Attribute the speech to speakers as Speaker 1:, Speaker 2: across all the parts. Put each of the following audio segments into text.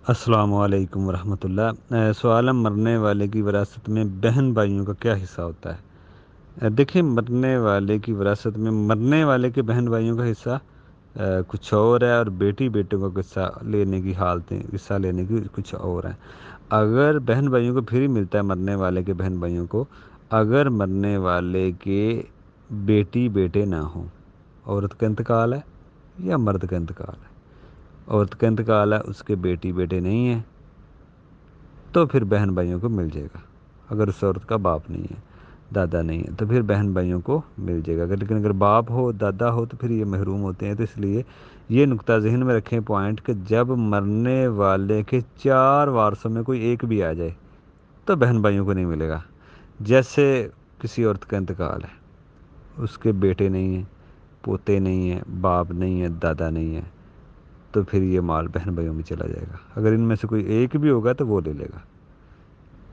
Speaker 1: السلام علیکم ورحمۃ اللہ۔ سوال ہے مرنے والے کی وراثت میں بہن بھائیوں کا کیا حصہ ہوتا ہے؟ دیکھیں، مرنے والے کی وراثت میں مرنے والے کے بہن بھائیوں کا حصہ کچھ اور ہے، اور بیٹی بیٹوں کا حصہ لینے کی کچھ اور ہیں۔ اگر بہن بھائیوں کو پھر ہی ملتا ہے مرنے والے کے بہن بھائیوں کو، اگر مرنے والے کے بیٹی بیٹے نہ ہوں، عورت کا انتقال ہے یا مرد کا انتقال ہے، عورت کا انتقال ہے، اس کے بیٹی بیٹے نہیں ہیں، تو پھر بہن بھائیوں کو مل جائے گا۔ اگر اس عورت کا باپ نہیں ہے، دادا نہیں ہے، تو پھر بہن بھائیوں کو مل جائے گا۔ لیکن اگر باپ ہو، دادا ہو، تو پھر یہ محروم ہوتے ہیں۔ تو اس لیے یہ نقطہ ذہن میں رکھیں پوائنٹ، کہ جب مرنے والے کے 4 وارثوں میں کوئی ایک بھی آ جائے تو بہن بھائیوں کو نہیں ملے گا۔ جیسے کسی عورت کا انتقال ہے، اس کے بیٹے نہیں ہیں، پوتے نہیں ہیں، باپ نہیں ہے، دادا نہیں ہے، تو پھر یہ مال بہن بھائیوں میں چلا جائے گا۔ اگر ان میں سے کوئی ایک بھی ہوگا تو وہ لے لے گا،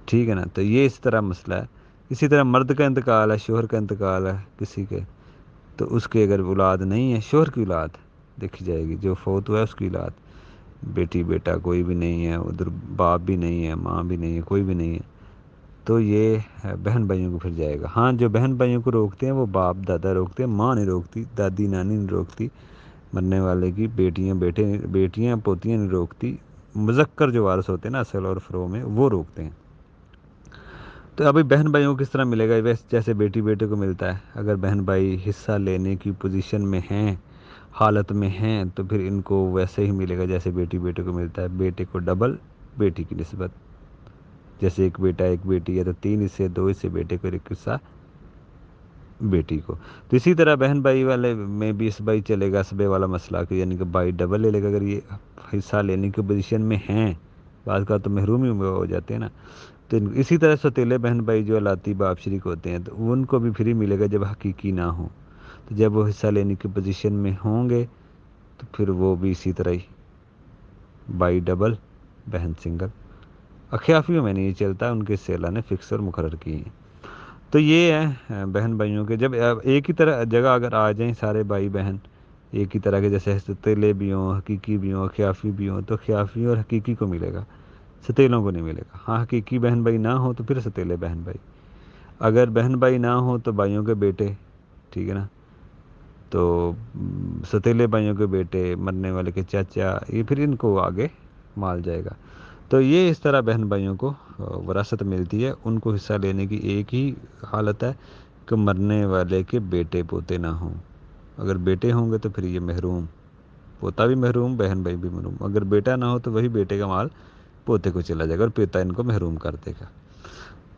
Speaker 1: ٹھیک ہے نا؟ تو یہ اس طرح مسئلہ ہے۔ اسی طرح مرد کا انتقال ہے، شوہر کا انتقال ہے کسی کے، تو اس کے اگر اولاد نہیں ہے، شوہر کی اولاد دیکھی جائے گی، جو فوت ہوا ہے اس کی اولاد، بیٹی بیٹا کوئی بھی نہیں ہے، ادھر باپ بھی نہیں ہے، ماں بھی نہیں ہے، کوئی بھی نہیں ہے، تو یہ بہن بھائیوں کو پھر جائے گا۔ ہاں، جو بہن بھائیوں کو روکتے ہیں وہ باپ دادا روکتے ہیں، ماں نہیں روکتی، دادی نانی نہیں روکتی، مرنے والے کی بیٹیاں پوتیاں نہیں روکتی، مذکر جو وارث ہوتے ہیں نا، اصل اور فروع میں، وہ روکتے ہیں۔ تو ابھی بہن بھائیوں کو کس طرح ملے گا؟ جیسے بیٹی بیٹے کو ملتا ہے، اگر بہن بھائی حصہ لینے کی پوزیشن میں ہیں، حالت میں ہیں، تو پھر ان کو ویسے ہی ملے گا جیسے بیٹی بیٹے کو ملتا ہے، بیٹے کو ڈبل، بیٹی کی نسبت، جیسے ایک بیٹا ایک بیٹی ہے تو 3 حصے، 2 حصے بیٹے کو، 1 حصہ بیٹی کو۔ تو اسی طرح بہن بھائی والے میں بھی اس بھائی چلے گا، اسبے والا مسئلہ، کہ یعنی کہ بھائی ڈبل لے لے گا اگر یہ حصہ لینے کی پوزیشن میں ہیں۔ بعض کا تو محروم ہی ہو جاتے ہیں نا۔ تو اسی طرح ستیلے بہن بھائی جو الاتی باپ شریک ہوتے ہیں، تو ان کو بھی فری ملے گا جب حقیقی نہ ہوں۔ تو جب وہ حصہ لینے کی پوزیشن میں ہوں گے تو پھر وہ بھی اسی طرح ہی، بھائی ڈبل، بہن سنگل۔ اخیافیوں میں نہیں یہ چلتا، ان کے حصے اللہ نے فکس اور مقرر کیے ہیں۔ تو یہ ہے بہن بھائیوں کے، جب ایک ہی طرح جگہ اگر آ جائیں سارے بھائی بہن ایک ہی طرح کے، جیسے ستیلے بھی ہوں، حقیقی بھی ہوں، اخیافی بھی ہوں، تو اخیافی اور حقیقی کو ملے گا، ستیلوں کو نہیں ملے گا۔ ہاں، حقیقی بہن بھائی نہ ہو تو پھر ستیلے بہن بھائی، اگر بہن بھائی نہ ہو تو بھائیوں کے بیٹے، ٹھیک ہے نا؟ تو ستیلے بھائیوں کے بیٹے، مرنے والے کے چاچا، یہ پھر ان کو آگے مال جائے گا۔ تو یہ اس طرح بہن بھائیوں کو وراثت ملتی ہے۔ ان کو حصہ لینے کی ایک ہی حالت ہے کہ مرنے والے کے بیٹے پوتے نہ ہوں۔ اگر بیٹے ہوں گے تو پھر یہ محروم، پوتا بھی محروم، بہن بھائی بھی محروم۔ اگر بیٹا نہ ہو تو وہی بیٹے کا مال پوتے کو چلا جائے گا، اور پوتا ان کو محروم کر دے گا۔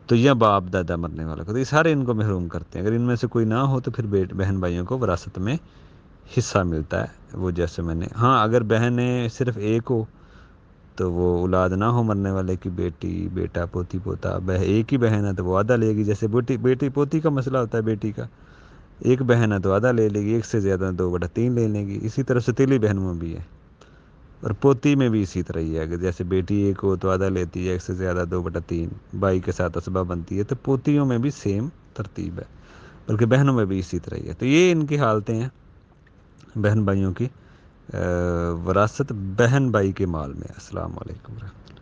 Speaker 1: تو یہ باپ دادا مرنے والا کو، تو یہ سارے ان کو محروم کرتے ہیں۔ اگر ان میں سے کوئی نہ ہو تو پھر بہن بھائیوں کو وراثت میں حصہ ملتا ہے، وہ جیسے میں نے، ہاں اگر بہنیں صرف ایک ہو تو وہ اولاد نہ ہو مرنے والے کی، بیٹی بیٹا پوتی پوتا، ایک ہی بہن ہے تو وہ آدھا لے گی، جیسے بیٹی پوتی کا مسئلہ ہوتا ہے، بیٹی کا ایک بہن ہے تو آدھا لے لے گی، ایک سے زیادہ 2/3 لے لے گی۔ اسی طرح ستیلی بہنوں میں بھی ہے، اور پوتی میں بھی اسی طرح ہی ہے، اگر جیسے بیٹی ایک ہو تو آدھا لیتی ہے، ایک سے زیادہ 2/3 بھائی کے ساتھ اسبہ بنتی ہے، تو پوتیوں میں بھی سیم ترتیب ہے، بلکہ بہنوں میں بھی اسی طرح ہی ہے۔ تو یہ ان کی حالتیں ہیں بہن بھائیوں کی وراثت بہن بھائی کے مال میں۔ السلام علیکم۔